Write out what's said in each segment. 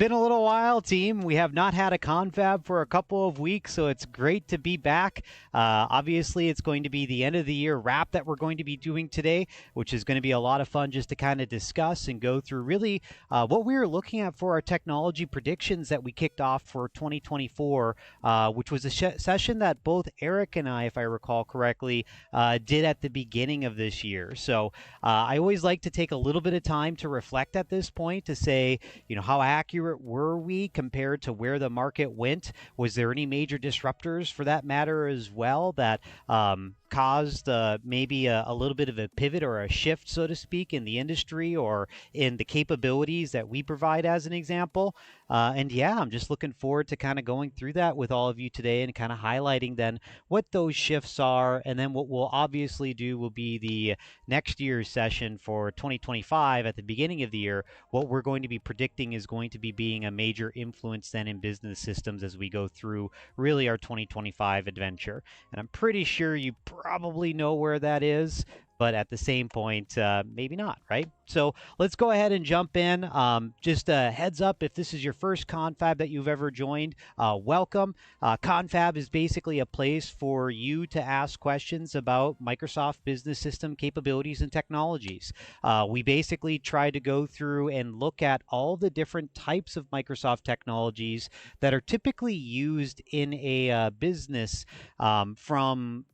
Been a little while, team. We have not had a confab for a couple of weeks, so it's great to be back. Obviously, it's going to be the end of the year wrap that we're going to be doing today, which is going to be a lot of fun just to kind of discuss and go through really what we were looking at for our technology predictions that we kicked off for 2024, which was a session that both Eric and I, if I recall correctly, did at the beginning of this year. So I always like to take a little bit of time to reflect at this point to say, how accurate were we compared to where the market went? Was there any major disruptors for that matter as well that caused maybe a little bit of a pivot or a shift, so to speak, in the industry or in the capabilities that we provide as an example? And yeah, I'm just looking forward to kind of going through that with all of you today and kind of highlighting then what those shifts are. And then what we'll obviously do will be the next year's session for 2025 at the beginning of the year. What we're going to be predicting is going to be being a major influence then in business systems as we go through really our 2025 adventure. And I'm pretty sure you probably know where that is, but at the same point, maybe not, right? So let's go ahead and jump in. Just a heads up, if this is your first confab that you've ever joined, welcome. Confab is basically a place for you to ask questions about Microsoft Business System capabilities and technologies. We basically try to go through and look at all the different types of Microsoft technologies that are typically used in a business, from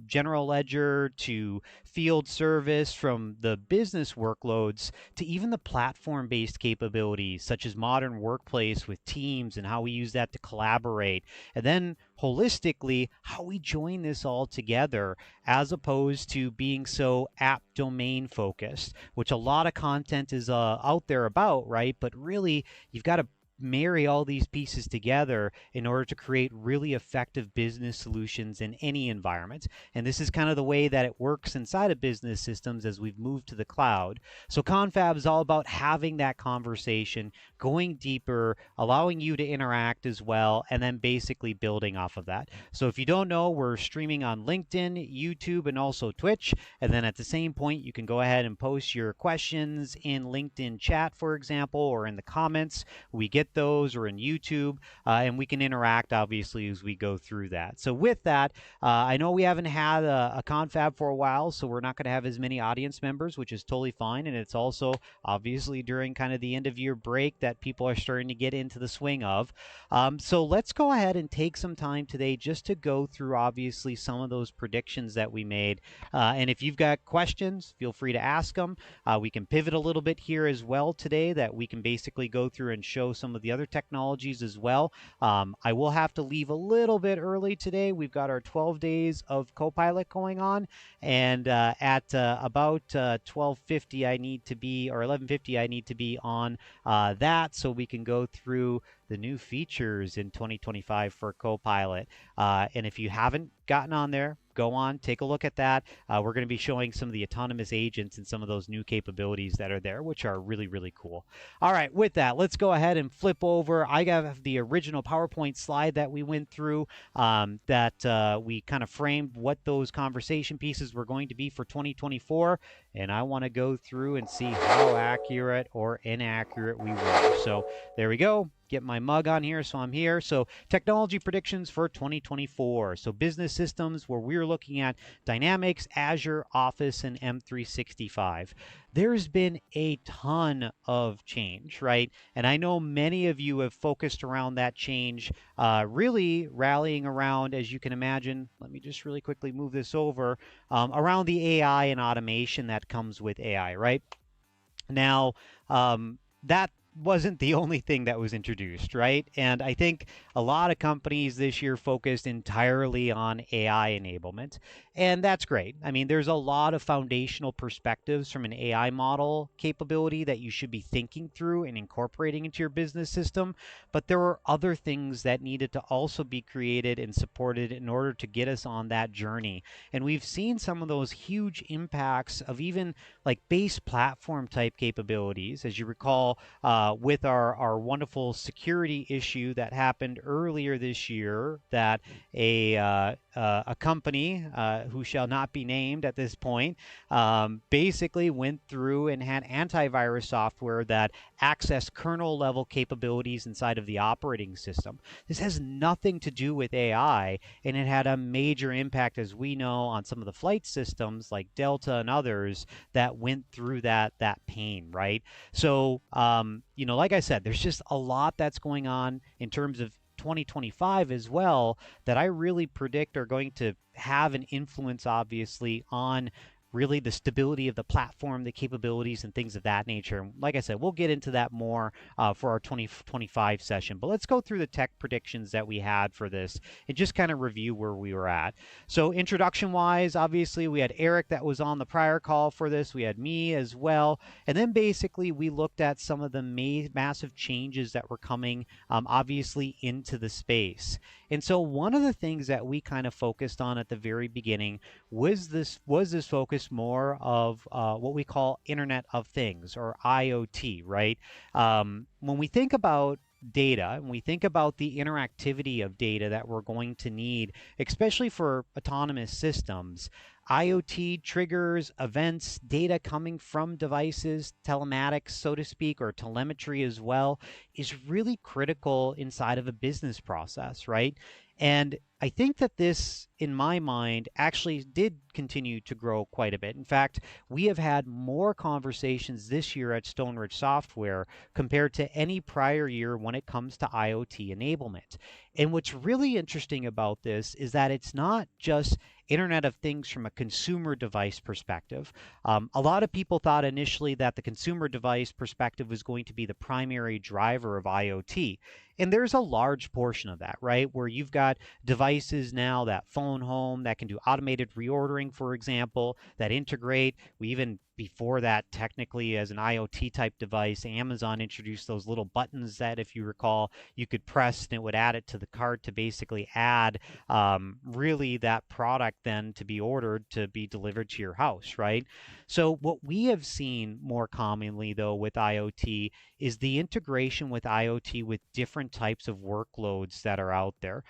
general ledger to field service, from the business workloads to even the platform-based capabilities such as modern workplace with teams and how we use that to collaborate, and then holistically how we join this all together as opposed to being so app domain focused, which a lot of content is out there about, right? But really you've got to marry all these pieces together in order to create really effective business solutions in any environment. And this is kind of the way that it works inside of business systems as we've moved to the cloud. So Confab is all about having that conversation, going deeper, allowing you to interact as well, and then basically building off of that. So if you don't know, we're streaming on LinkedIn, YouTube, and also Twitch. And then at the same point, you can go ahead and post your questions in LinkedIn chat, for example, or in the comments. We get those, or in YouTube, and we can interact obviously as we go through that. So with that, I know we haven't had a confab for a while, so we're not going to have as many audience members, which is totally fine. And it's also obviously during kind of the end of year break that people are starting to get into the swing of. So let's go ahead and take some time today just to go through obviously some of those predictions that we made. And if you've got questions, feel free to ask them. We can pivot a little bit here as well today, that we can basically go through and show some of the other technologies as well. I will have to leave a little bit early today. We've got our 12 days of Copilot going on, and at about 12:50 I need to be, or 11:50 I need to be on that, so we can go through the new features in 2025 for Copilot. And if you haven't gotten on there, go on, take a look at that. We're going to be showing some of the autonomous agents and some of those new capabilities that are there, which are really, really cool. All right, with that, let's go ahead and flip over. I have the original PowerPoint slide that we went through, that we kind of framed what those conversation pieces were going to be for 2024. And I want to go through and see how accurate or inaccurate we were. So there we go. Get my mug on here, so I'm here. So technology predictions for 2024. So business systems, where we're looking at Dynamics, Azure, Office, and M365. There's been a ton of change, right? And I know many of you have focused around that change, really rallying around, as you can imagine. Let me just really quickly move this over, around the AI and automation that comes with AI, right? Now, that wasn't the only thing that was introduced, right? And I think a lot of companies this year focused entirely on AI enablement, and that's great. I mean, there's a lot of foundational perspectives from an AI model capability that you should be thinking through and incorporating into your business system, but there were other things that needed to also be created and supported in order to get us on that journey. And we've seen some of those huge impacts of even like base platform type capabilities. As you recall, with our wonderful security issue that happened earlier this year, that a a company who shall not be named at this point basically went through and had antivirus software that accessed kernel level capabilities inside of the operating system. This has nothing to do with AI, and it had a major impact, as we know, on some of the flight systems like Delta and others that went through that pain, right? So, like I said, there's just a lot that's going on in terms of 2025 as well that I really predict are going to have an influence, obviously, on really the stability of the platform, the capabilities, and things of that nature. And like I said, we'll get into that more for our 2025 session. But let's go through the tech predictions that we had for this and just kind of review where we were at. So introduction-wise, obviously, we had Eric that was on the prior call for this. We had me as well. And then basically, we looked at some of the massive changes that were coming, obviously, into the space. And so one of the things that we kind of focused on at the very beginning was this focus more of what we call Internet of Things, or IoT, right? When we think about data and we think about the interactivity of data that we're going to need, especially for autonomous systems, IoT triggers, events, data coming from devices, telematics, so to speak, or telemetry as well, is really critical inside of a business process, right? And I think that this, in my mind, actually did continue to grow quite a bit. In fact, we have had more conversations this year at Stone Ridge Software compared to any prior year when it comes to IoT enablement. And what's really interesting about this is that it's not just Internet of Things from a consumer device perspective. A lot of people thought initially that the consumer device perspective was going to be the primary driver of IoT. And there's a large portion of that, right? Where you've got devices now that phone home that can do automated reordering, for example, that integrate. We even, before that, technically as an IoT type device, Amazon introduced those little buttons that, if you recall, you could press and it would add it to the cart to basically add really that product then to be ordered to be delivered to your house, right? So what we have seen more commonly, though, with IoT is the integration with IoT with different types of workloads that are out there.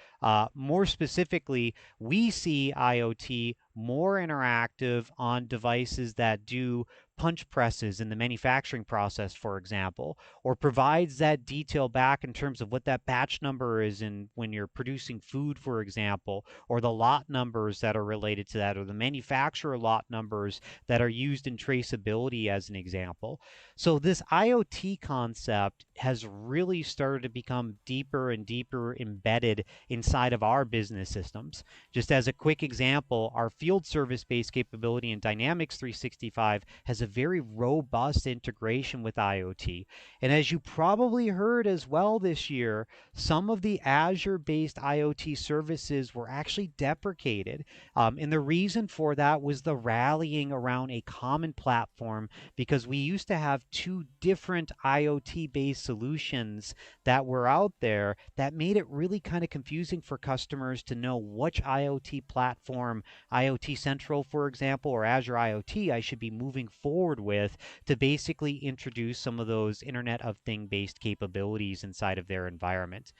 More specifically, we see IoT more interactive on devices that do punch presses in the manufacturing process, for example, or provides that detail back in terms of what that batch number is in when you're producing food, for example, or the lot numbers that are related to that, or the manufacturer lot numbers that are used in traceability as an example. So this IoT concept has really started to become deeper and deeper embedded inside of our business systems. Just as a quick example, our field service-based capability in Dynamics 365 has a very robust integration with IoT. And as you probably heard as well this year, some of the Azure-based IoT services were actually deprecated. And the reason for that was the rallying around a common platform, because we used to have two different IoT-based solutions that were out there that made it really kind of confusing for customers to know which IoT platform, IoT Central, for example, or Azure IoT, I should be moving forward with to basically introduce some of those Internet of Thing-based capabilities inside of their environment.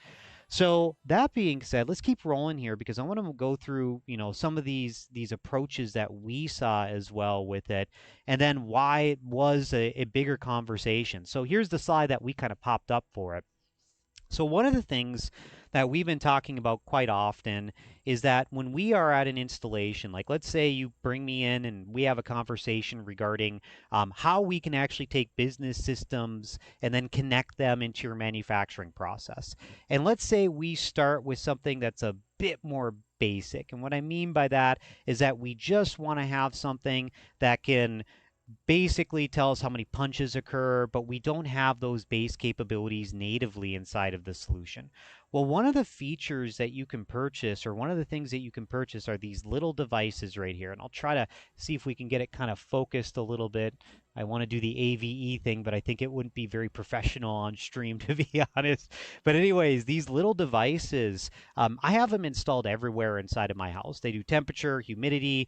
So that being said, let's keep rolling here because I want to go through, some of these approaches that we saw as well with it, and then why it was a bigger conversation. So here's the slide that we kind of popped up for it. So one of the things that we've been talking about quite often is that when we are at an installation, like let's say you bring me in and we have a conversation regarding how we can actually take business systems and then connect them into your manufacturing process. And let's say we start with something that's a bit more basic. And what I mean by that is that we just want to have something that can basically tell us how many punches occur, but we don't have those base capabilities natively inside of the solution. Well, one of the features that you can purchase, or one of the things that you can purchase, are these little devices right here. And I'll try to see if we can get it kind of focused a little bit. I want to do the AVE thing, but I think it wouldn't be very professional on stream, to be honest. But anyways, these little devices, I have them installed everywhere inside of my house. They do temperature, humidity.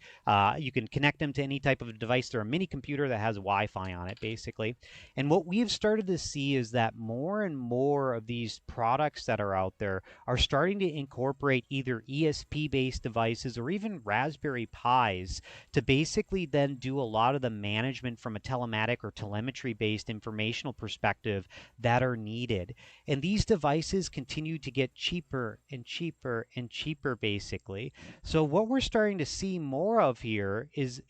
You can connect them to any type of device. They're a mini computer that has Wi-Fi on it, basically. And what we've started to see is that more and more of these products that are out there are starting to incorporate either ESP-based devices or even Raspberry Pis to basically then do a lot of the management from a telematic or telemetry-based informational perspective that are needed. And these devices continue to get cheaper and cheaper and cheaper, basically. So what we're starting to see more of here is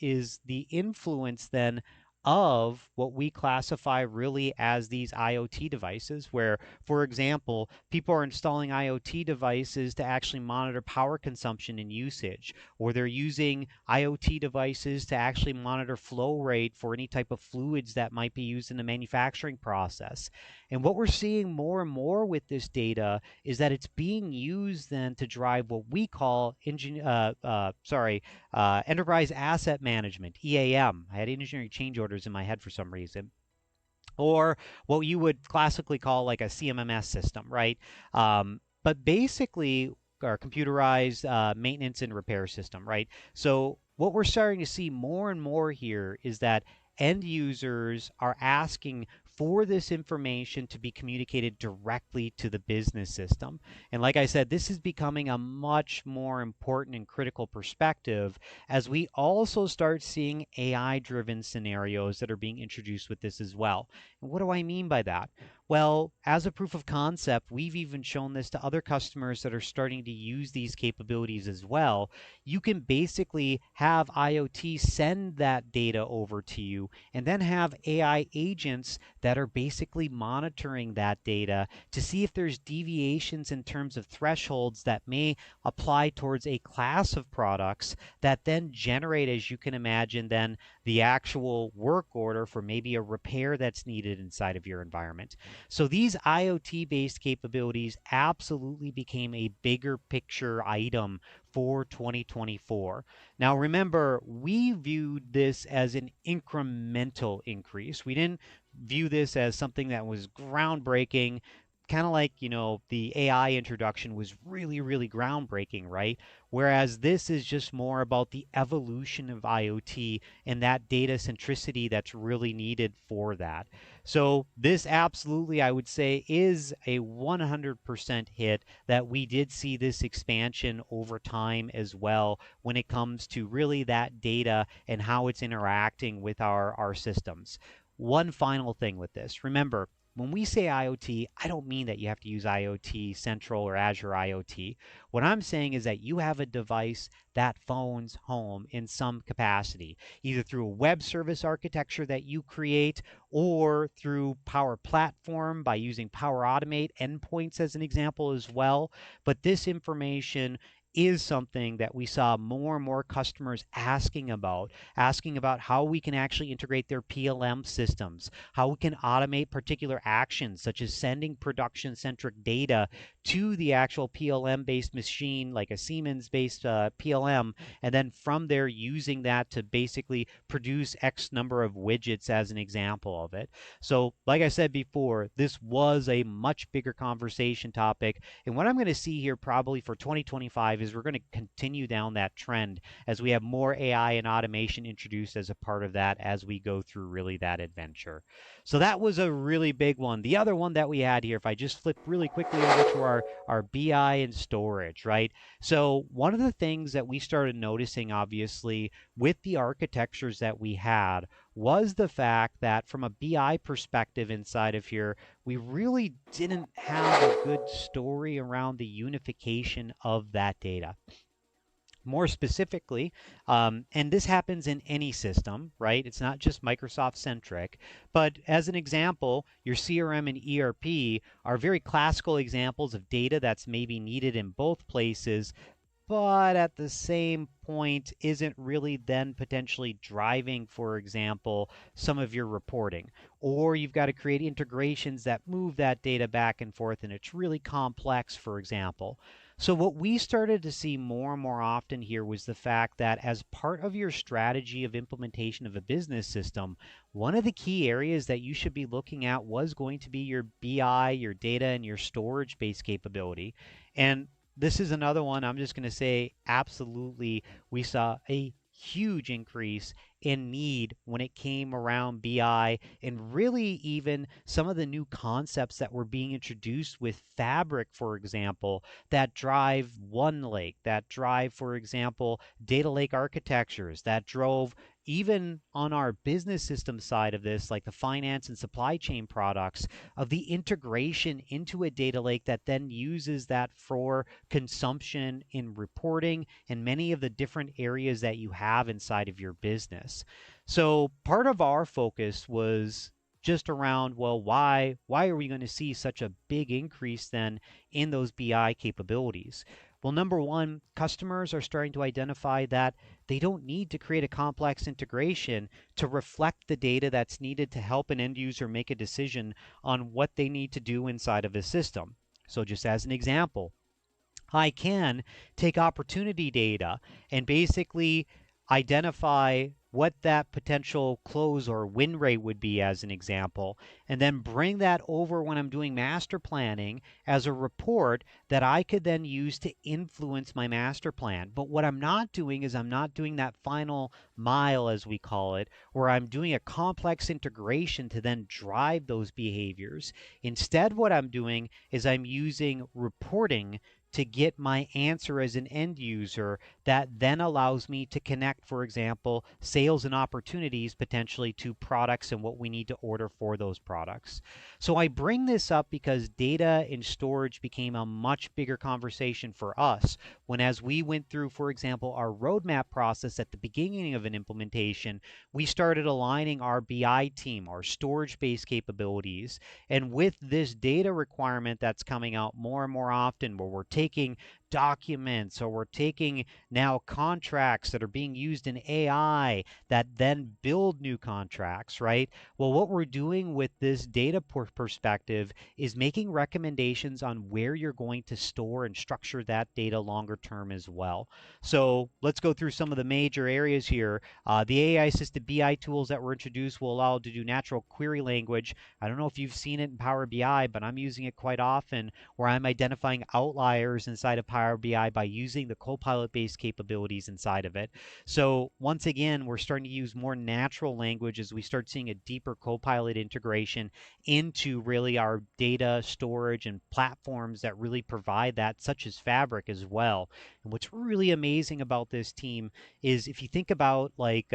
the influence then of what we classify really as these IoT devices, where, for example, people are installing IoT devices to actually monitor power consumption and usage, or they're using IoT devices to actually monitor flow rate for any type of fluids that might be used in the manufacturing process. And what we're seeing more and more with this data is that it's being used then to drive what we call enterprise asset management, EAM. I had engineering change orders in my head for some reason. Or what you would classically call like a CMMS system, right? But basically, our computerized maintenance and repair system, right? So what we're starting to see more and more here is that end users are asking for this information to be communicated directly to the business system. And like I said, this is becoming a much more important and critical perspective as we also start seeing AI-driven scenarios that are being introduced with this as well. And what do I mean by that? Well, as a proof of concept, we've even shown this to other customers that are starting to use these capabilities as well. You can basically have IoT send that data over to you and then have AI agents that are basically monitoring that data to see if there's deviations in terms of thresholds that may apply towards a class of products that then generate, as you can imagine, then the actual work order for maybe a repair that's needed inside of your environment. So these IoT-based capabilities absolutely became a bigger picture item for 2024. Now remember, we viewed this as an incremental increase. We didn't view this as something that was groundbreaking, kind of like, the AI introduction was really, really groundbreaking, right? Whereas this is just more about the evolution of IoT and that data centricity that's really needed for that. So this absolutely, I would say, is a 100% hit that we did see this expansion over time as well when it comes to really that data and how it's interacting with our systems. One final thing with this. Remember, when we say IoT, I don't mean that you have to use IoT Central or Azure IoT. What I'm saying is that you have a device that phones home in some capacity, either through a web service architecture that you create or through Power Platform by using Power Automate endpoints as an example as well. But this information is something that we saw more and more customers asking about how we can actually integrate their PLM systems, how we can automate particular actions such as sending production-centric data to the actual PLM-based machine, like a Siemens-based PLM, and then from there using that to basically produce X number of widgets as an example of it. So like I said before, this was a much bigger conversation topic, and what I'm going to see here probably for 2025 is we're going to continue down that trend as we have more AI and automation introduced as a part of that as we go through really that adventure. So that was a really big one. The other one that we had here, if I just flip really quickly over to our BI and storage, right? So one of the things that we started noticing, obviously, with the architectures that we had was the fact that from a BI perspective inside of here, we really didn't have a good story around the unification of that data. More specifically, and this happens in any system, right? It's not just Microsoft centric, but as an example, your CRM and ERP are very classical examples of data that's maybe needed in both places, but at the same point isn't really then potentially driving, for example, some of your reporting. Or you've got to create integrations that move that data back and forth, and it's really complex, for example. So, what we started to see more and more often here was the fact that as part of your strategy of implementation of a business system, one of the key areas that you should be looking at was going to be your BI, your data, and your storage based capability. And this is another one I'm just going to say absolutely, we saw a huge increase in need when it came around BI, and really even some of the new concepts that were being introduced with Fabric, for example, that drive One Lake, that drive, for example, data lake architectures, that drove even on our business system side of this, like the finance and supply chain products, of the integration into a data lake that then uses that for consumption in reporting and many of the different areas that you have inside of your business. So part of our focus was just around, well, why are we going to see such a big increase then in those BI capabilities? Well, number one, customers are starting to identify that they don't need to create a complex integration to reflect the data that's needed to help an end user make a decision on what they need to do inside of a system. So just as an example, I can take opportunity data and basically identify what that potential close or win rate would be as an example, and then bring that over when I'm doing master planning as a report that I could then use to influence my master plan. But what I'm not doing is I'm not doing that final mile, as we call it, where I'm doing a complex integration to then drive those behaviors. Instead, what I'm doing is I'm using reporting to get my answer as an end user that then allows me to connect, for example, sales and opportunities potentially to products and what we need to order for those products. So I bring this up because data and storage became a much bigger conversation for us when, as we went through, for example, our roadmap process at the beginning of an implementation, we started aligning our BI team, our storage-based capabilities, and with this data requirement that's coming out more and more often, where we're taking documents or we're taking now contracts that are being used in AI that then build new contracts, right? Well, what we're doing with this data perspective is making recommendations on where you're going to store and structure that data longer term as well. So let's go through some of the major areas here. The AI assisted BI tools that were introduced will allow to do natural query language. I don't know if you've seen it in Power BI, but I'm using it quite often where I'm identifying outliers inside of Power BI by using the Copilot based capabilities inside of it. So once again, we're starting to use more natural language as we start seeing a deeper Copilot integration into really our data storage and platforms that really provide that, such as Fabric as well. And what's really amazing about this team is if you think about like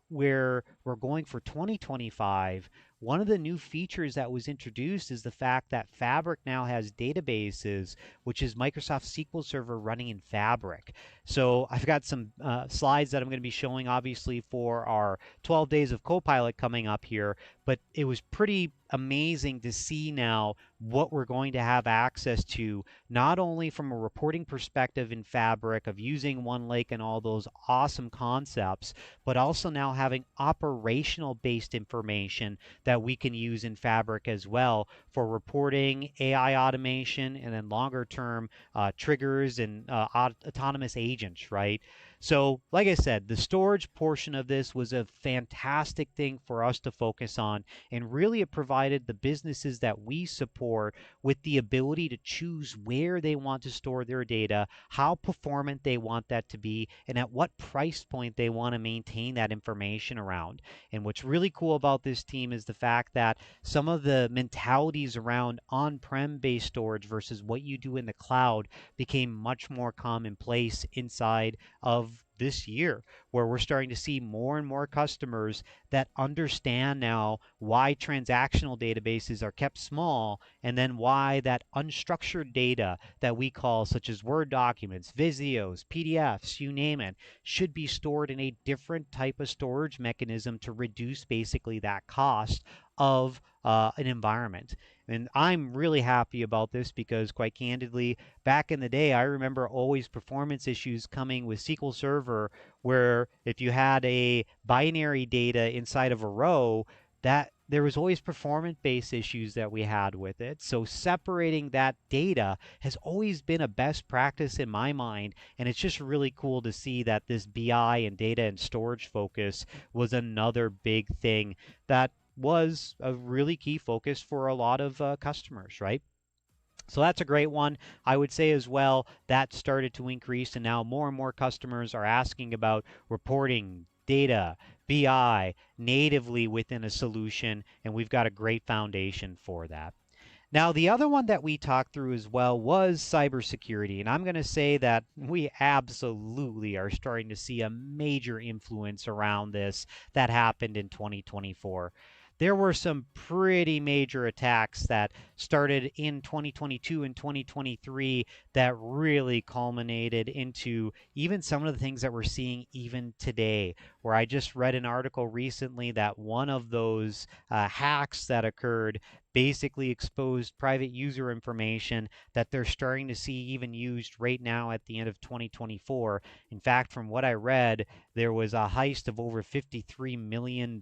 where we're going for 2025, one of the new features that was introduced is the fact that Fabric now has databases, which is Microsoft SQL Server running in Fabric. So I've got some slides that I'm going to be showing, obviously, for our 12 days of Copilot coming up here, but it was pretty amazing to see now what we're going to have access to, not only from a reporting perspective in Fabric of using One Lake and all those awesome concepts, but also now having operational based information that we can use in Fabric as well for reporting, AI automation, and then longer term triggers and autonomous agents, right? So, like I said, the storage portion of this was a fantastic thing for us to focus on, and really it provided the businesses that we support with the ability to choose where they want to store their data, how performant they want that to be, and at what price point they want to maintain that information around. And what's really cool about this team is the fact that some of the mentalities around on-prem based storage versus what you do in the cloud became much more commonplace inside of this year, where we're starting to see more and more customers that understand now why transactional databases are kept small, and then why that unstructured data that we call, such as Word documents, Visios, PDFs, you name it, should be stored in a different type of storage mechanism to reduce basically that cost of an environment. And I'm really happy about this because, quite candidly, back in the day, I remember always performance issues coming with SQL Server, where if you had a binary data inside of a row, that there was always performance-based issues that we had with it. So separating that data has always been a best practice in my mind, and it's just really cool to see that this BI and data and storage focus was another big thing that was a really key focus for a lot of customers, right? So that's a great one. I would say as well that started to increase, and now more and more customers are asking about reporting data, BI natively within a solution, and we've got a great foundation for that. Now, the other one that we talked through as well was cybersecurity, and I'm going to say that we absolutely are starting to see a major influence around this that happened in 2024. There were some pretty major attacks that started in 2022 and 2023 that really culminated into even some of the things that we're seeing even today, where I just read an article recently that one of those hacks that occurred basically exposed private user information that they're starting to see even used right now at the end of 2024. In fact, from what I read, there was a heist of over $53 million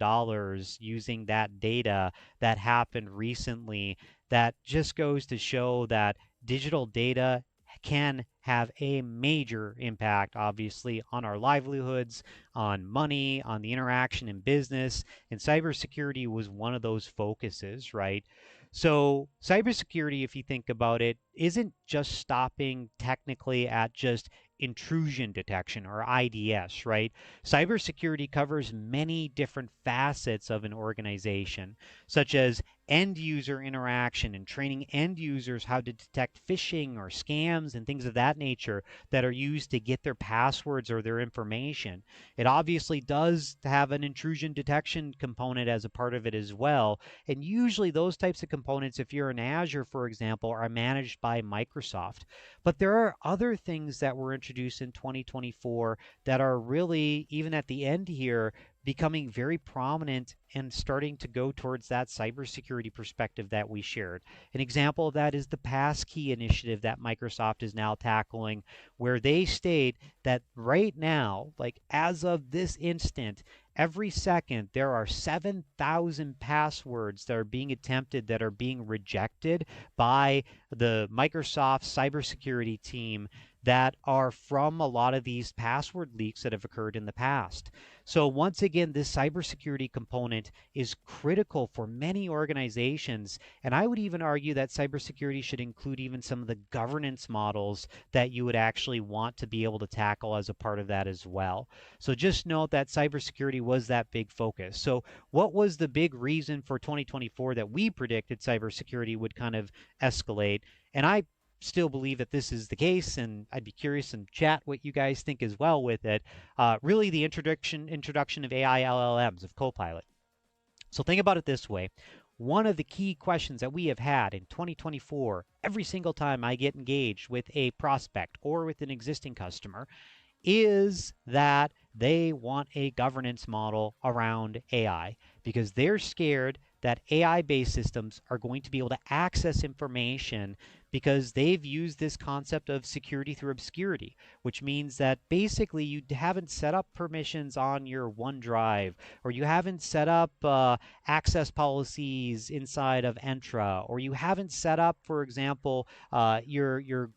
using that data that happened recently. That just goes to show that digital data can have a major impact, obviously, on our livelihoods, on money, on the interaction in business. And cybersecurity was one of those focuses, right? So, cybersecurity, if you think about it, isn't just stopping technically at just intrusion detection or IDS, right? Cybersecurity covers many different facets of an organization, such as end user interaction and training end users how to detect phishing or scams and things of that nature that are used to get their passwords or their information. It obviously does have an intrusion detection component as a part of it as well. And usually those types of components, if you're in Azure, for example, are managed by Microsoft. But there are other things that were introduced in 2024 that are really, even at the end here, becoming very prominent and starting to go towards that cybersecurity perspective that we shared. An example of that is the passkey initiative that Microsoft is now tackling, where they state that right now, like as of this instant, every second there are 7,000 passwords that are being attempted that are being rejected by the Microsoft cybersecurity team that are from a lot of these password leaks that have occurred in the past. So once again, this cybersecurity component is critical for many organizations, and I would even argue that cybersecurity should include even some of the governance models that you would actually want to be able to tackle as a part of that as well. So just note that cybersecurity was that big focus. So what was the big reason for 2024 that we predicted cybersecurity would kind of escalate? And I still believe that this is the case, and I'd be curious in chat what you guys think as well with it. Really, the introduction of AI LLMs, of Copilot. So think about it this way. One of the key questions that we have had in 2024, every single time I get engaged with a prospect or with an existing customer, is that they want a governance model around AI because they're scared that AI-based systems are going to be able to access information because they've used this concept of security through obscurity, which means that basically you haven't set up permissions on your OneDrive, or you haven't set up access policies inside of Entra, or you haven't set up, for example, your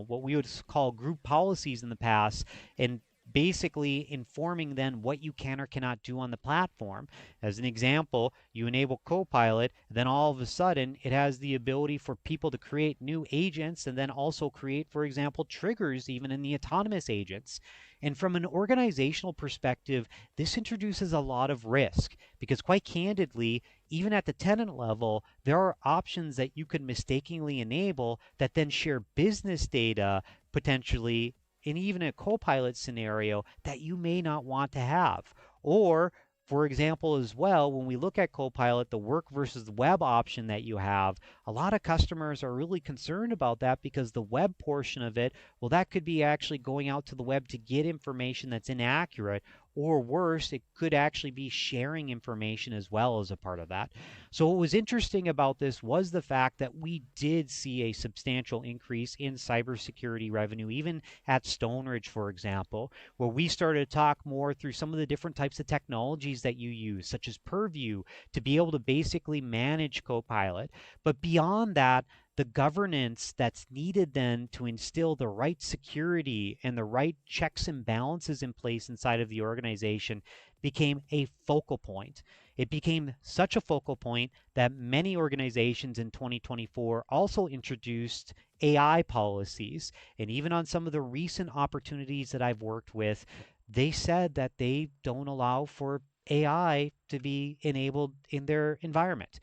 what we would call group policies in the past, and basically informing then what you can or cannot do on the platform. As an example, you enable Copilot, then all of a sudden it has the ability for people to create new agents and then also create, for example, triggers even in the autonomous agents. And from an organizational perspective, this introduces a lot of risk because quite candidly, even at the tenant level, there are options that you could mistakenly enable that then share business data potentially in even a Copilot scenario that you may not want to have. Or, for example, as well, when we look at Copilot, the work versus the web option that you have, a lot of customers are really concerned about that because the web portion of it, well, that could be actually going out to the web to get information that's inaccurate, or worse, it could actually be sharing information as well as a part of that. So what was interesting about this was the fact that we did see a substantial increase in cybersecurity revenue, even at Stoneridge, for example, where we started to talk more through some of the different types of technologies that you use, such as Purview, to be able to basically manage Copilot. But beyond that, the governance that's needed then to instill the right security and the right checks and balances in place inside of the organization became a focal point. It became such a focal point that many organizations in 2024 also introduced AI policies. And even on some of the recent opportunities that I've worked with, they said that they don't allow for AI to be enabled in their environment.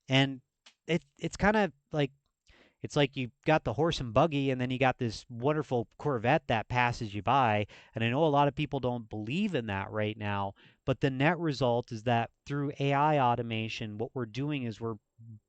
And it's kind of like it's like you got the horse and buggy, and then you got this wonderful Corvette that passes you by. And I know a lot of people don't believe in that right now, but the net result is that through AI automation, what we're doing is we're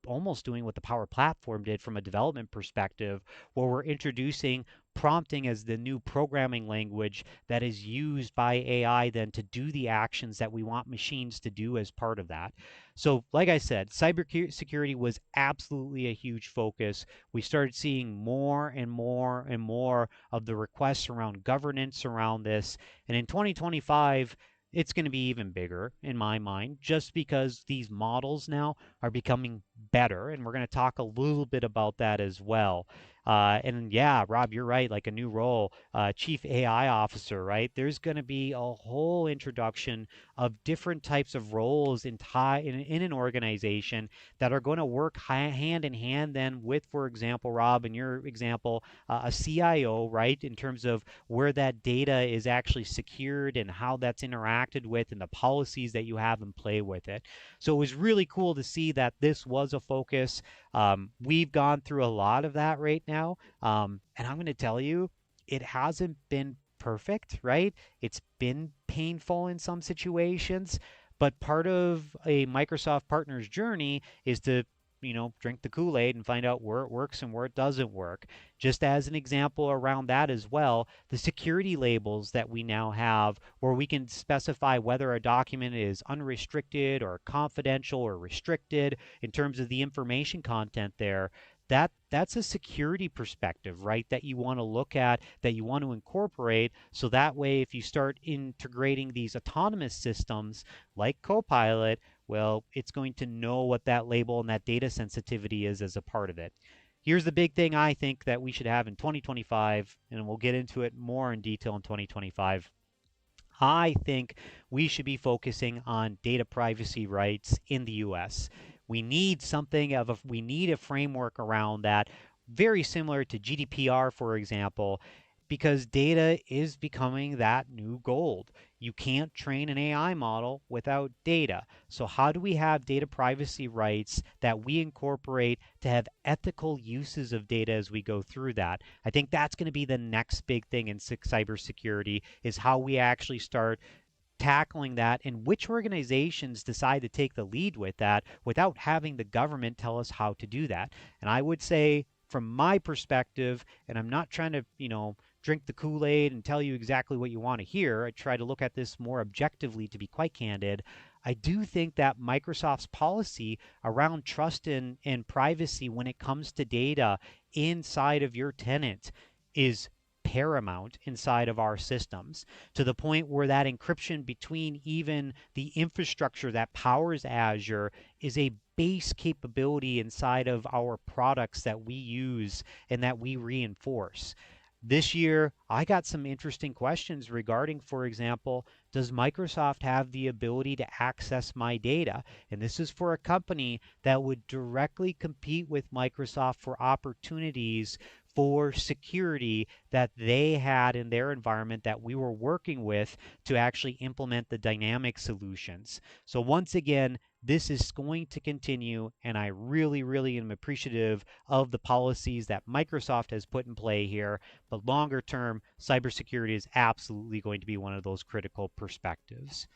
almost doing what the Power Platform did from a development perspective, where we're introducing prompting as the new programming language that is used by AI then to do the actions that we want machines to do as part of that. So, like I said, cybersecurity was absolutely a huge focus. We started seeing more and more and more of the requests around governance around this. And in 2025, it's going to be even bigger in my mind, just because these models now are becoming better. And we're going to talk a little bit about that as well. And yeah, Rob, you're right. Like a new role, chief AI officer, right? There's going to be a whole introduction of different types of roles in an organization that are going to work hand in hand then with, for example, Rob, in your example, a CIO, right? In terms of where that data is actually secured and how that's interacted with and the policies that you have in play with it. So it was really cool to see that this was a focus. We've gone through a lot of that right now. And I'm going to tell you, it hasn't been perfect, right? It's been painful in some situations, but part of a Microsoft partner's journey is to drink the Kool-Aid and find out where it works and where it doesn't work. Just as an example around that as well, the security labels that we now have where we can specify whether a document is unrestricted or confidential or restricted in terms of the information content there. That's a security perspective, right? That you want to look at, that you want to incorporate, so that way if you start integrating these autonomous systems like Copilot, well, it's going to know what that label and that data sensitivity is as a part of it. Here's the big thing I think that we should have in 2025, and we'll get into it more in detail in 2025. I think we should be focusing on data privacy rights in the US. We need we need a framework around that, very similar to GDPR, for example, because data is becoming that new gold. You can't train an AI model without data. So how do we have data privacy rights that we incorporate to have ethical uses of data as we go through that? I think that's going to be the next big thing in cybersecurity, is how we actually start tackling that and which organizations decide to take the lead with that without having the government tell us how to do that. And I would say, from my perspective, and I'm not trying to, drink the Kool-Aid and tell you exactly what you want to hear. I try to look at this more objectively, to be quite candid. I do think that Microsoft's policy around trust and privacy when it comes to data inside of your tenant is paramount inside of our systems, to the point where that encryption between even the infrastructure that powers Azure is a base capability inside of our products that we use and that we reinforce. This year, I got some interesting questions regarding, for example, does Microsoft have the ability to access my data? And this is for a company that would directly compete with Microsoft for opportunities for security that they had in their environment that we were working with to actually implement the dynamic solutions. So once again, this is going to continue, and I really, really am appreciative of the policies that Microsoft has put in play here. But longer term, cybersecurity is absolutely going to be one of those critical perspectives.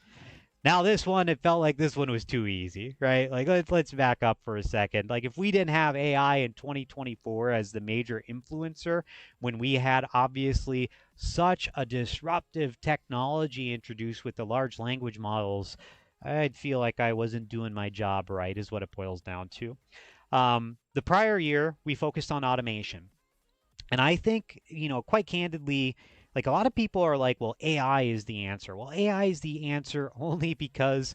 Now this one, it felt like this one was too easy, right? Like let's back up for a second. Like if we didn't have AI in 2024 as the major influencer, when we had obviously such a disruptive technology introduced with the large language models, I'd feel like I wasn't doing my job right, is what it boils down to. The prior year, we focused on automation. And I think, quite candidly, like a lot of people are like, well, AI is the answer. Well, AI is the answer only because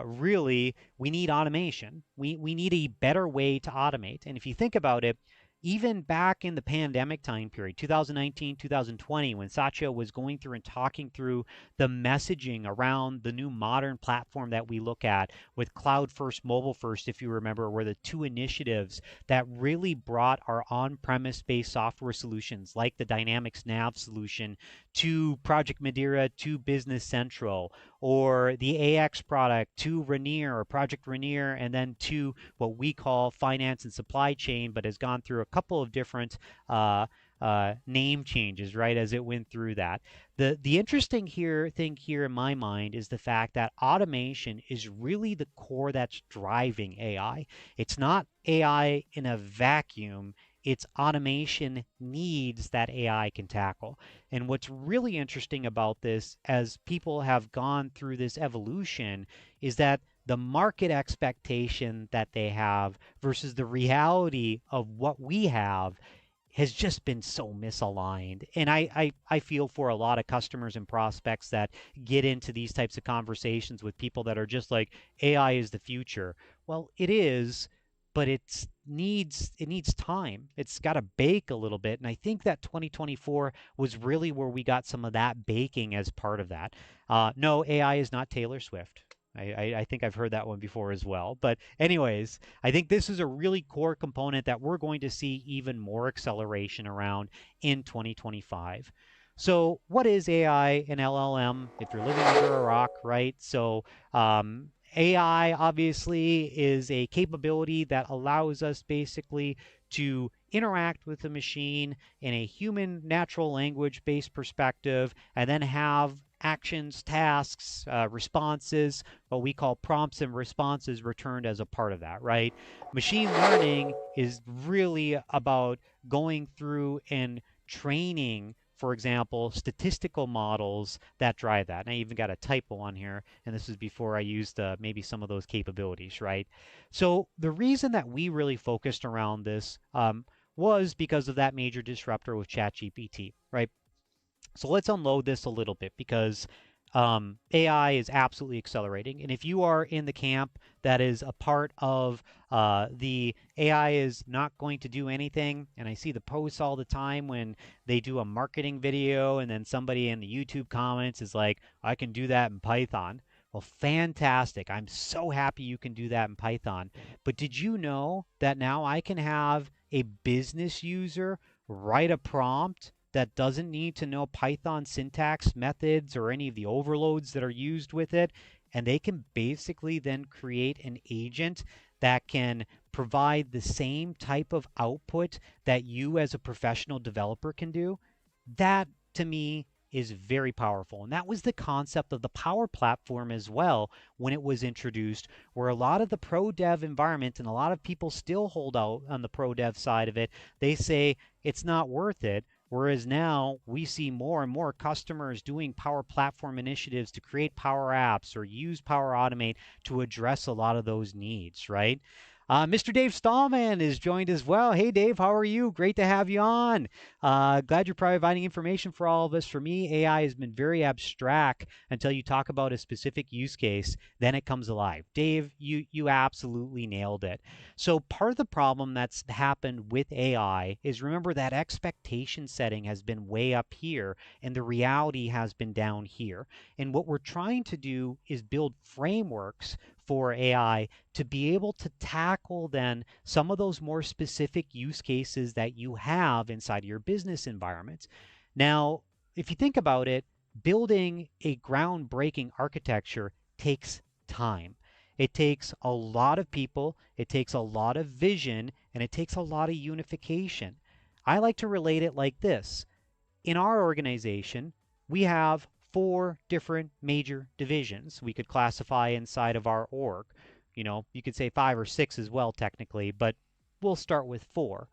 really we need automation. We need a better way to automate. And if you think about it, even back in the pandemic time period, 2019, 2020, when Satya was going through and talking through the messaging around the new modern platform that we look at with cloud first, mobile first, if you remember, were the two initiatives that really brought our on-premise based software solutions like the Dynamics Nav solution to Project Madeira to Business Central, or the AX product to Rainier or Project Rainier, and then to what we call finance and supply chain, but has gone through a couple of different name changes, right, as it went through that. The interesting thing here in my mind is the fact that automation is really the core that's driving AI. It's not AI in a vacuum. It's automation needs that AI can tackle. And what's really interesting about this, as people have gone through this evolution, is that the market expectation that they have versus the reality of what we have has just been so misaligned. And I feel for a lot of customers and prospects that get into these types of conversations with people that are just like, AI is the future. Well, it is, but it needs time. It's got to bake a little bit. And I think that 2024 was really where we got some of that baking as part of that. No, AI is not Taylor Swift. I think I've heard that one before as well. But, anyways, I think this is a really core component that we're going to see even more acceleration around in 2025. So, what is AI and LLM if you're living under a rock, right? So, AI obviously is a capability that allows us basically to interact with the machine in a human natural language based perspective and then have actions, tasks, responses, what we call prompts and responses returned as a part of that, right? Machine learning is really about going through and training, for example, statistical models that drive that. And I even got a typo on here, and this is before I used maybe some of those capabilities, right? So the reason that we really focused around this was because of that major disruptor with ChatGPT, right? So let's unload this a little bit because AI is absolutely accelerating. And if you are in the camp that is a part of the AI is not going to do anything, and I see the posts all the time when they do a marketing video and then somebody in the YouTube comments is like, I can do that in Python. Well, fantastic. I'm so happy you can do that in Python. But did you know that now I can have a business user write a prompt that doesn't need to know Python syntax methods or any of the overloads that are used with it. And they can basically then create an agent that can provide the same type of output that you as a professional developer can do. That to me is very powerful. And that was the concept of the Power Platform as well when it was introduced, where a lot of the pro dev environment and a lot of people still hold out on the pro dev side of it. They say it's not worth it. Whereas now we see more and more customers doing Power Platform initiatives to create Power Apps or use Power Automate to address a lot of those needs, right? Mr. Dave Stallman is joined as well. Hey, Dave, how are you? Great to have you on. Glad you're providing information for all of us. For me, AI has been very abstract until you talk about a specific use case. Then it comes alive. Dave, you absolutely nailed it. So part of the problem that's happened with AI is, remember, that expectation setting has been way up here and the reality has been down here. And what we're trying to do is build frameworks for AI to be able to tackle then some of those more specific use cases that you have inside of your business environment. Now, if you think about it, building a groundbreaking architecture takes time. It takes a lot of people, it takes a lot of vision, and it takes a lot of unification. I like to relate it like this. In our organization, we have 4 different major divisions we could classify inside of our org. You could say 5 or 6 as well technically, but we'll start with 4.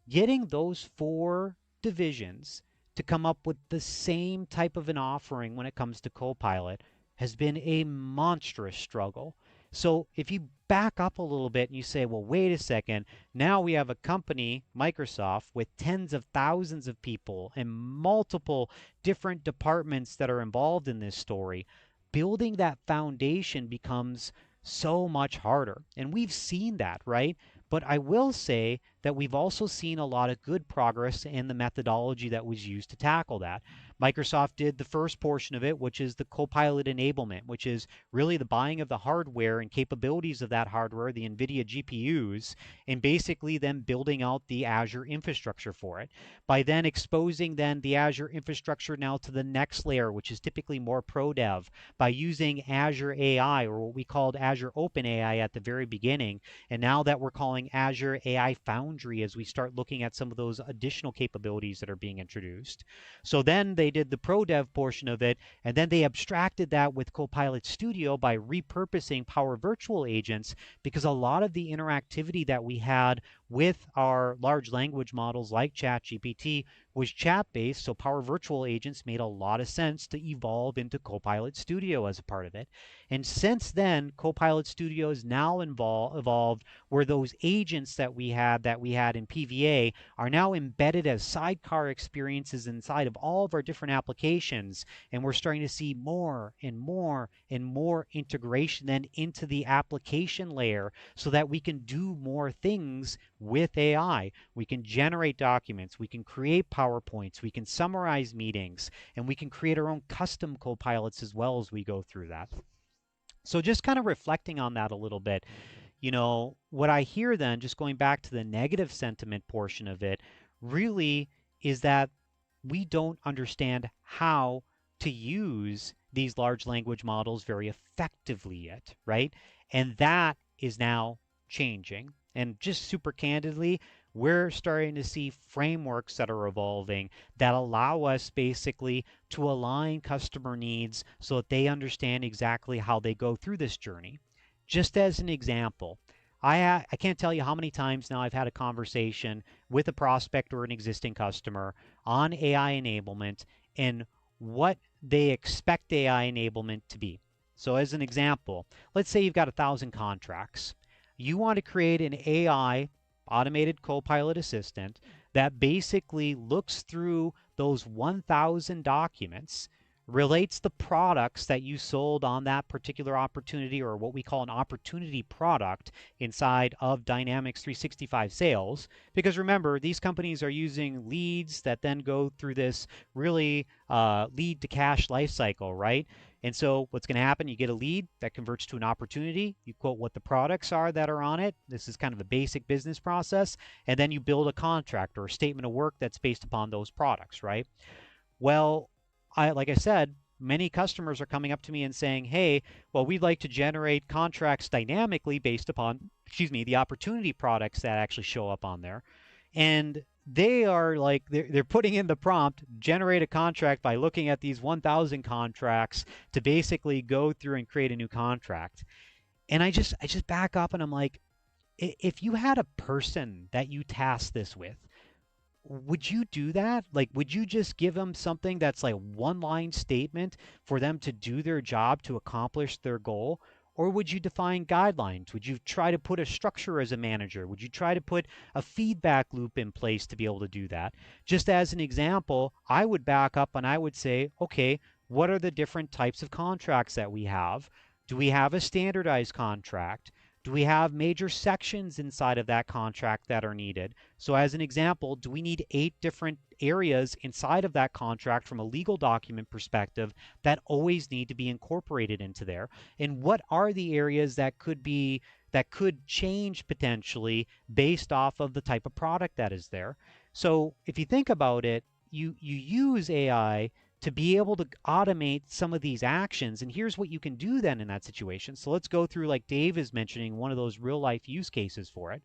Getting those 4 divisions to come up with the same type of an offering when it comes to Copilot has been a monstrous struggle. So if you back up a little bit and you say, well, wait a second, now we have a company, Microsoft, with tens of thousands of people and multiple different departments that are involved in this story, building that foundation becomes so much harder. And we've seen that, right? But I will say that we've also seen a lot of good progress in the methodology that was used to tackle that. Microsoft did the first portion of it, which is the Copilot enablement, which is really the buying of the hardware and capabilities of that hardware, the NVIDIA GPUs, and basically then building out the Azure infrastructure for it. By then exposing then the Azure infrastructure now to the next layer, which is typically more pro dev, by using Azure AI, or what we called Azure OpenAI at the very beginning, and now that we're calling Azure AI Foundry as we start looking at some of those additional capabilities that are being introduced. So then they did the pro dev portion of it, and then they abstracted that with Copilot Studio by repurposing Power Virtual Agents, because a lot of the interactivity that we had with our large language models like ChatGPT was chat-based, so Power Virtual Agents made a lot of sense to evolve into Copilot Studio as a part of it. And since then, Copilot Studio is now evolved where those agents that we had in PVA are now embedded as sidecar experiences inside of all of our different applications, and we're starting to see more and more and more integration then into the application layer so that we can do more things with AI. We can generate documents, we can create PowerPoints, we can summarize meetings, and we can create our own custom copilots as well as we go through that. So just kind of reflecting on that a little bit, what I hear then, just going back to the negative sentiment portion of it, really is that we don't understand how to use these large language models very effectively yet, right? And that is now changing. And just super candidly, we're starting to see frameworks that are evolving that allow us basically to align customer needs so that they understand exactly how they go through this journey. Just as an example, I can't tell you how many times now I've had a conversation with a prospect or an existing customer on AI enablement and what they expect AI enablement to be. So as an example, let's say you've got 1,000 contracts. You want to create an AI automated Copilot assistant that basically looks through those 1,000 documents, relates the products that you sold on that particular opportunity, or what we call an opportunity product inside of Dynamics 365 Sales. Because remember, these companies are using leads that then go through this really lead to cash lifecycle, right? And so what's going to happen, you get a lead that converts to an opportunity, you quote what the products are that are on it. This is kind of a basic business process. And then you build a contract or a statement of work that's based upon those products, right? Well, like I said, many customers are coming up to me and saying, hey, well, we'd like to generate contracts dynamically based upon, the opportunity products that actually show up on there. And they are like, they're putting in the prompt, generate a contract by looking at these 1,000 contracts to basically go through and create a new contract. And I just back up and I'm like, if you had a person that you task this with, would you do that? Like, would you just give them something that's like one line statement for them to do their job to accomplish their goal? Or would you define guidelines? Would you try to put a structure as a manager? Would you try to put a feedback loop in place to be able to do that? Just as an example, I would back up and I would say, okay, what are the different types of contracts that we have? Do we have a standardized contract? Do we have major sections inside of that contract that are needed? So as an example, do we need 8 different areas inside of that contract from a legal document perspective that always need to be incorporated into there? And what are the areas that could change potentially based off of the type of product that is there? So if you think about it, you use AI to be able to automate some of these actions. And here's what you can do then in that situation. So let's go through, like Dave is mentioning, one of those real life use cases for it.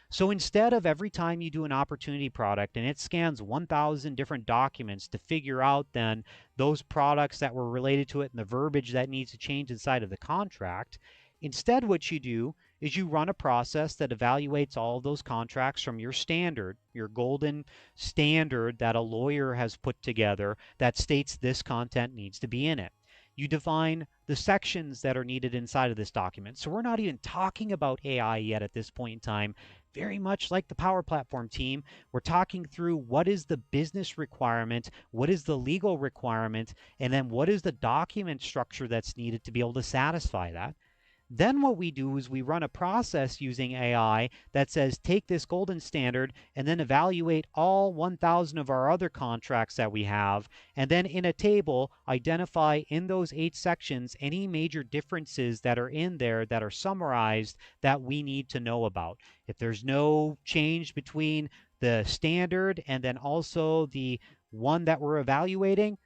So instead of every time you do an opportunity product and it scans 1,000 different documents to figure out then those products that were related to it and the verbiage that needs to change inside of the contract, instead what you do is you run a process that evaluates all of those contracts from your standard, your golden standard that a lawyer has put together that states this content needs to be in it. You define the sections that are needed inside of this document. So we're not even talking about AI yet at this point in time. Very much like the Power Platform team, we're talking through what is the business requirement, what is the legal requirement, and then what is the document structure that's needed to be able to satisfy that. Then what we do is we run a process using AI that says take this golden standard and then evaluate all 1,000 of our other contracts that we have, and then in a table identify in those 8 sections any major differences that are in there that are summarized that we need to know about. If there's no change between the standard and then also the one that we're evaluating,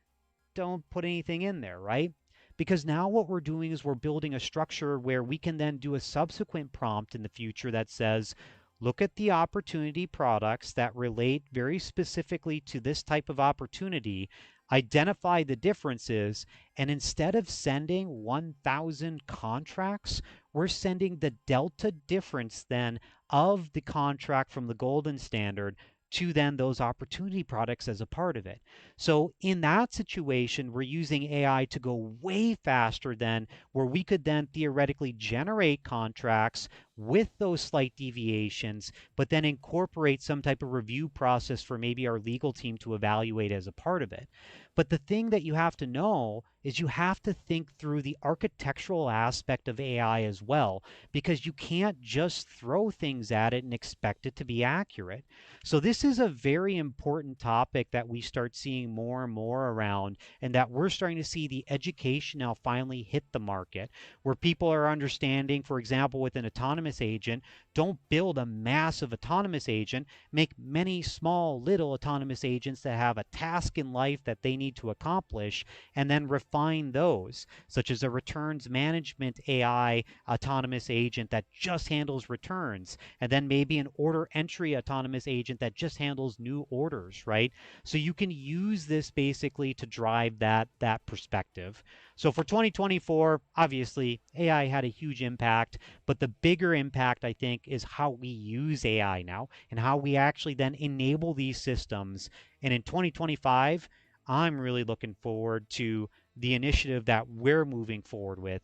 don't put anything in there, right? Because now what we're doing is we're building a structure where we can then do a subsequent prompt in the future that says, look at the opportunity products that relate very specifically to this type of opportunity, identify the differences, and instead of sending 1,000 contracts, we're sending the delta difference then of the contract from the golden standard to then those opportunity products as a part of it. So in that situation, we're using AI to go way faster than where we could then theoretically generate contracts with those slight deviations, but then incorporate some type of review process for maybe our legal team to evaluate as a part of it. But the thing that you have to know is you have to think through the architectural aspect of AI as well, because you can't just throw things at it and expect it to be accurate. So this is a very important topic that we start seeing more and more around, and that we're starting to see the education now finally hit the market, where people are understanding, for example, with an autonomous agent, don't build a massive autonomous agent, make many small little autonomous agents that have a task in life that they need to accomplish, and then refine those, such as a returns management AI autonomous agent that just handles returns, and then maybe an order entry autonomous agent that just handles new orders, right? So you can use this basically to drive that perspective. So for 2024, obviously AI had a huge impact, but the bigger impact I think is how we use AI now and how we actually then enable these systems. And in 2025, I'm really looking forward to the initiative that we're moving forward with.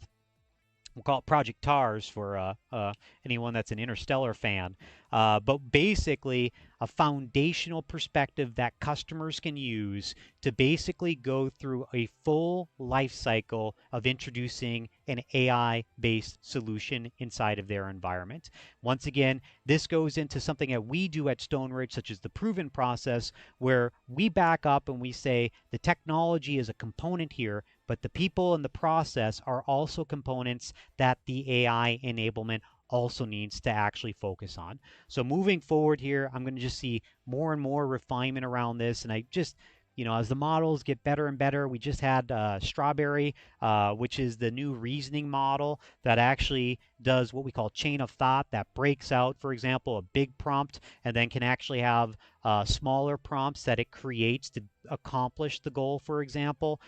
We'll call it Project TARS for anyone that's an Interstellar fan. But basically, a foundational perspective that customers can use to basically go through a full life cycle of introducing an AI-based solution inside of their environment. Once again, this goes into something that we do at Stoneridge, such as the proven process, where we back up and we say the technology is a component here, but the people and the process are also components that the AI enablement also needs to actually focus on. So moving forward here, I'm going to just see more and more refinement around this. And I just, as the models get better and better, we just had Strawberry, which is the new reasoning model that actually does what we call chain of thought, that breaks out, for example, a big prompt and then can actually have smaller prompts that it creates to accomplish the goal, for example.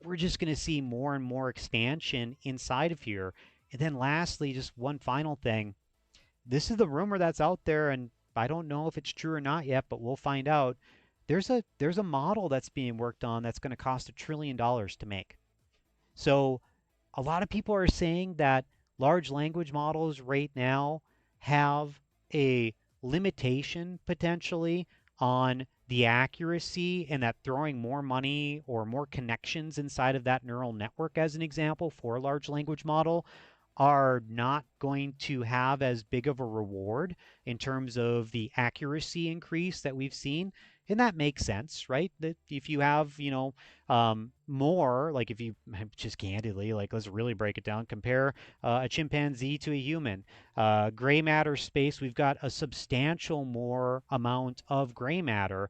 We're just going to see more and more expansion inside of here. And then lastly, just one final thing. This is the rumor that's out there, and I don't know if it's true or not yet, but we'll find out. There's a model that's being worked on that's going to cost $1 trillion to make. So a lot of people are saying that large language models right now have a limitation potentially on the accuracy, and that throwing more money or more connections inside of that neural network, as an example, for a large language model are not going to have as big of a reward in terms of the accuracy increase that we've seen. And that makes sense, right? That if you have, more, like if you just candidly, like let's really break it down, compare a chimpanzee to a human. Gray matter space, we've got a substantial more amount of gray matter.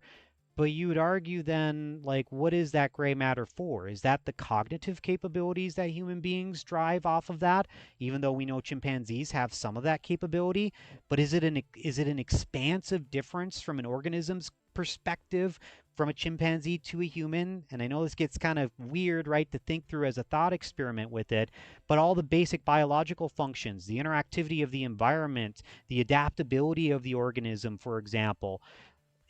But you would argue then, like, what is that gray matter for? Is that the cognitive capabilities that human beings drive off of that? Even though we know chimpanzees have some of that capability, but is it an expansive difference from an organism's perspective from a chimpanzee to a human? And I know this gets kind of weird, right, to think through as a thought experiment with it, but all the basic biological functions, the interactivity of the environment, the adaptability of the organism, for example,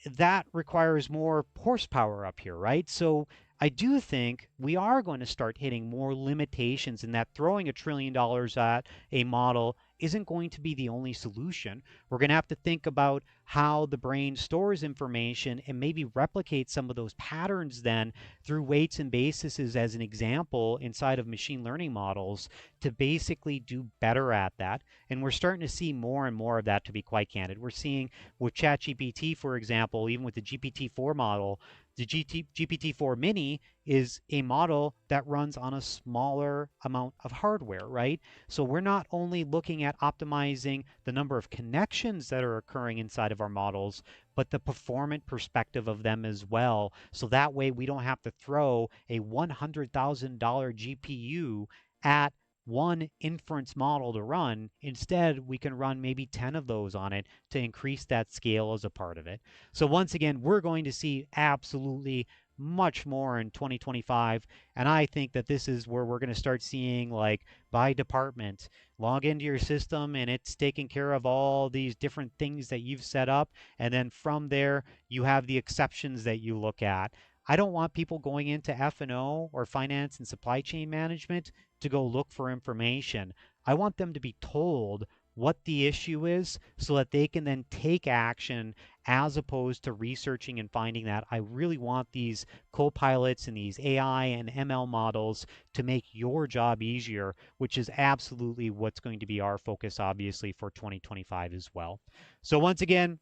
that requires more horsepower up here, right? So I do think we are going to start hitting more limitations, and that throwing $1 trillion at a model isn't going to be the only solution. We're going to have to think about how the brain stores information and maybe replicate some of those patterns then through weights and bases as an example inside of machine learning models to basically do better at that. And we're starting to see more and more of that, to be quite candid. We're seeing with ChatGPT, for example, even with the GPT-4 model, the GPT-4 Mini is a model that runs on a smaller amount of hardware, right? So we're not only looking at optimizing the number of connections that are occurring inside of our models, but the performant perspective of them as well. So that way we don't have to throw a $100,000 GPU at one inference model to run. Instead, we can run maybe 10 of those on it to increase that scale as a part of it. So once again, we're going to see absolutely much more in 2025. And I think that this is where we're going to start seeing, like, by department, log into your system and it's taking care of all these different things that you've set up. And then from there, you have the exceptions that you look at. I don't want people going into F&O or finance and supply chain management to go look for information. I want them to be told what the issue is so that they can then take action as opposed to researching and finding that. I really want these co-pilots and these AI and ML models to make your job easier, which is absolutely what's going to be our focus, obviously, for 2025 as well. So once again,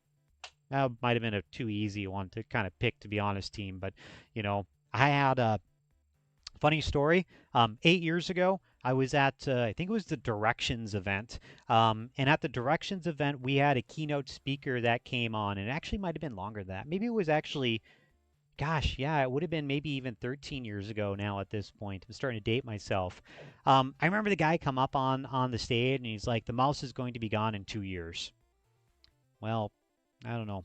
that might have been a too easy one to kind of pick, to be honest, team. But, I had a funny story. 8 years ago, I was at, I think it was the Directions event. And at the Directions event, we had a keynote speaker that came on. And it actually might have been longer than that. Maybe it was actually, gosh, yeah, it would have been maybe even 13 years ago now at this point. I'm starting to date myself. I remember the guy come up on the stage and he's like, the mouse is going to be gone in 2 years. Well, I don't know.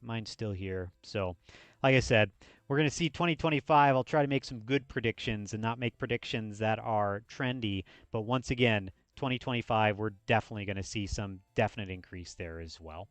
Mine's still here. So, like I said, we're going to see 2025. I'll try to make some good predictions and not make predictions that are trendy. But once again, 2025, we're definitely going to see some definite increase there as well.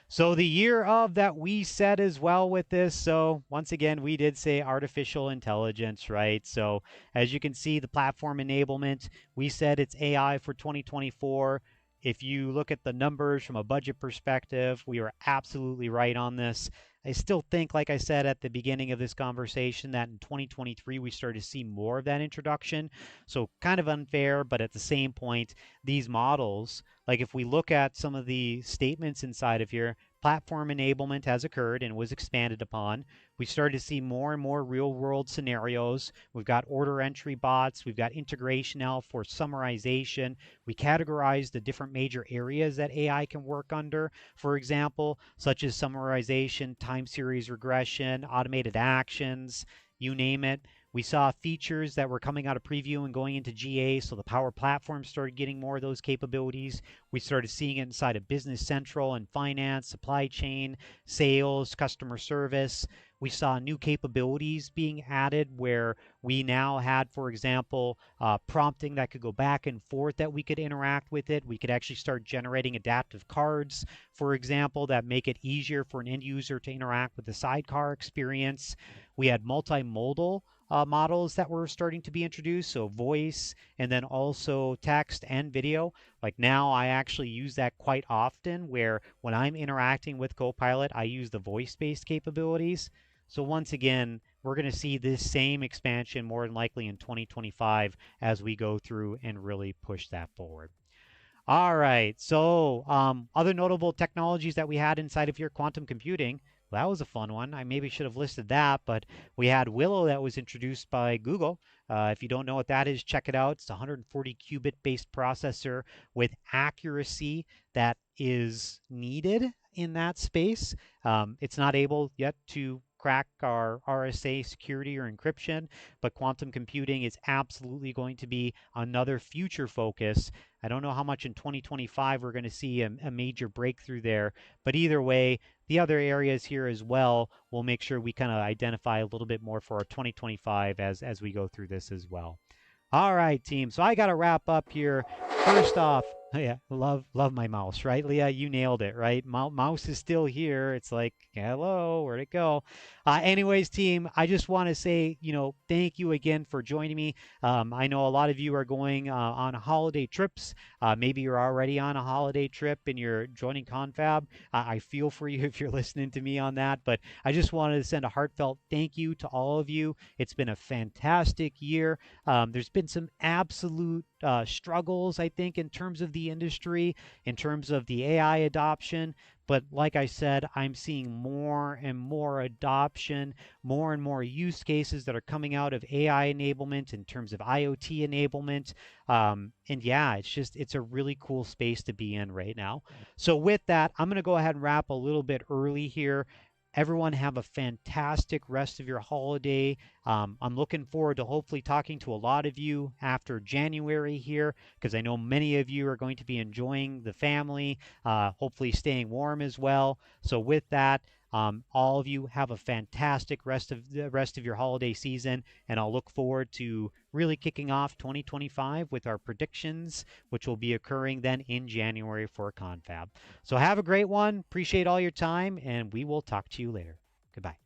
So the year of that we said as well with this. So once again, we did say artificial intelligence, right? So as you can see, the platform enablement, we said it's AI for 2024. If you look at the numbers from a budget perspective, we were absolutely right on this. I still think, like I said at the beginning of this conversation, that in 2023 we started to see more of that introduction. So kind of unfair, but at the same point, these models, like if we look at some of the statements inside of here, platform enablement has occurred and was expanded upon. We started to see more and more real world scenarios. We've got order entry bots. We've got integration now for summarization. We categorize the different major areas that AI can work under, for example, such as summarization, time series regression, automated actions, you name it. We saw features that were coming out of preview and going into GA, so the Power Platform started getting more of those capabilities. We started seeing it inside of Business Central and finance, supply chain, sales, customer service. We saw new capabilities being added where we now had, for example, prompting that could go back and forth that we could interact with it. We could actually start generating adaptive cards, for example, that make it easier for an end user to interact with the sidecar experience. We had multimodal models that were starting to be introduced, so voice and then also text and video. Like now I actually use that quite often where when I'm interacting with Copilot, I use the voice-based capabilities. So once again, we're going to see this same expansion more than likely in 2025 as we go through and really push that forward. All right, so other notable technologies that we had inside of here, quantum computing. Well, that was a fun one. I maybe should have listed that, but we had Willow that was introduced by Google. If you don't know what that is, check it out. It's a 140 qubit based processor with accuracy that is needed in that space. It's not able yet to crack our RSA security or encryption, but quantum computing is absolutely going to be another future focus. I don't know how much in 2025 we're going to see a major breakthrough there, but either way, the other areas here as well, we'll make sure we kind of identify a little bit more for our 2025 as we go through this as well. All right, team. So I got to wrap up here. First off, yeah, love my mouse, right, Leah? You nailed it, right? Mouse is still here. It's like, hello, where'd it go? Anyways, team, I just want to say, thank you again for joining me. I know a lot of you are going on holiday trips. Maybe you're already on a holiday trip and you're joining Confab. I feel for you if you're listening to me on that, but I just wanted to send a heartfelt thank you to all of you. It's been a fantastic year. There's been some absolute struggles, I think, in terms of the industry, in terms of the AI adoption. But like I said, I'm seeing more and more adoption, more and more use cases that are coming out of AI enablement in terms of IoT enablement. And yeah, it's a really cool space to be in right now. So with that, I'm going to go ahead and wrap a little bit early here. Everyone have a fantastic rest of your holiday. I'm looking forward to hopefully talking to a lot of you after January here, because I know many of you are going to be enjoying the family, hopefully staying warm as well. So with that, all of you have a fantastic rest of your holiday season, and I'll look forward to really kicking off 2025 with our predictions, which will be occurring then in January for Confab. So have a great one. Appreciate all your time, and we will talk to you later. Goodbye.